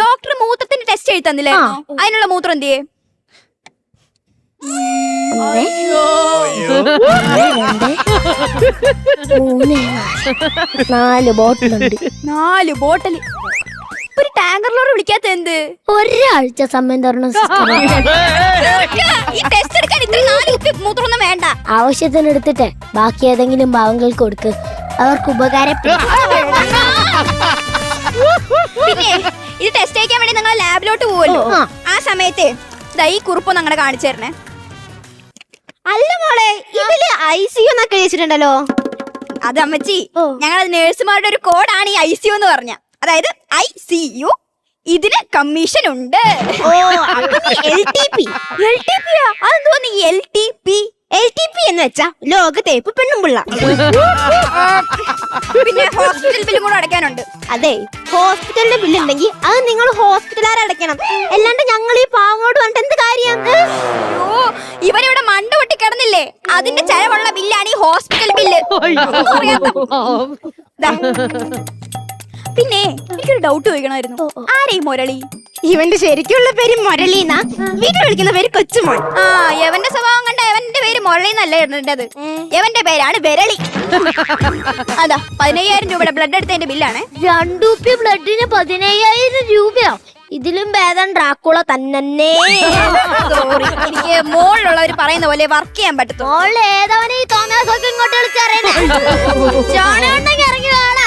Doctor മൂത്രത്തിന്റെ test എഴുതി തന്നില്ലായിരുന്നോ? അതിനുള്ള മൂത്രം എന്ത് ചെയ്യേ? 4 ബോട്ടിലുണ്ട്. 4 ബോട്ടൽ. ഒരു ടാങ്കർ ലോറി വിളിക്കാത്ത എന്ത്? ഒരാഴ്ച സമയം തരണം സിസ്റ്റർ. ഈ ടെസ്റ്റ് എടുക്കാൻ ഇത്ര 4 കുപ്പി മൂത്രമൊന്നും വേണ്ട. ആവശ്യത്തിന് എടുത്തിട്ട് ബാക്കി ഏതെങ്കിലും പാവങ്ങൾക്ക് കൊടുക്ക്, അവർക്ക് ഉപകാരപ്പെടും. പിന്നെ ഇത് ടെസ്റ്റ് അയക്കാൻ വേണ്ടി നിങ്ങൾ ലാബിലോട്ട് പോവല്ലോ. ആ സമയത്ത് ഈ കുറിപ്പ് ഞങ്ങളെ കാണിച്ചു തരണേ. അല്ല മോളെ, ഇതില് ICU എന്നൊക്കെ വെച്ചിട്ടുണ്ടല്ലോ. അത് അമ്മച്ചി, ഞങ്ങൾ നേഴ്സുമാരുടെ ഒരു കോഡാണ് ഈ ICU എന്ന് പറഞ്ഞ. അതായത് ICU, ഇതിന് കമ്മീഷൻ ഉണ്ട്. അതെന്തോ LTP എന്ന് വെച്ചാ ലോക തേപ്പ് പെണ്ണുമ്പിള്ള. പിന്നെ ഹോസ്പിറ്റൽ ബില്ലും കൂടെ അടയ്ക്കാനുണ്ട്. അതെ, ഹോസ്പിറ്റലിന്റെ ബില്ല് ഉണ്ടെങ്കിൽ അത് നിങ്ങൾ ഹോസ്പിറ്റലുകാർ അടയ്ക്കണം. അല്ലാണ്ട് ഞങ്ങൾ ഈ പാവങ്ങളോട് പറഞ്ഞിട്ട് എന്ത് കാര്യം? ഇവരിവിടെ മണ്ട പൊട്ടി കിടന്നില്ലേ, അതിന്റെ ചെലവുള്ള ബില്ലാണ് ഈ ഹോസ്പിറ്റൽ ബില്ല്. പിന്നെ എനിക്കൊരു ഡൗട്ട് ചോദിക്കണമായിരുന്നു. ആരേ മുരളി? ഇവന്റെ ശരിക്കുള്ള പേര് മുരളീന്നാ, വീട്ടിൽ വിളിക്കുന്ന പേര് കൊച്ചുമോൾ. ആ, എവന്റെ സ്വഭാവം കണ്ട എവന്റെ പേര് മുരളി എന്നല്ല ഇടേണ്ടത്. എവന്റെ പേരാണ് വിരളി. അതാ 15,000 രൂപയുടെ ബ്ലഡ് എടുത്തതിന്റെ ബില്ലാണ്. 2 കുപ്പി ബ്ലഡിന് 15,000 രൂപയോ? ഇതിലും ഭേദം ഡ്രാക്കുള തന്നെ. എനിക്ക് മോളിലുള്ളവർ പറയുന്ന പോലെ വർക്ക് ചെയ്യാൻ പറ്റത്തുള്ളൂ. ഏതവനെ ഈ തോമസൊക്കെ ഇങ്ങോട്ട് വിളിച്ചറിയണേ? ഇറങ്ങി വേണ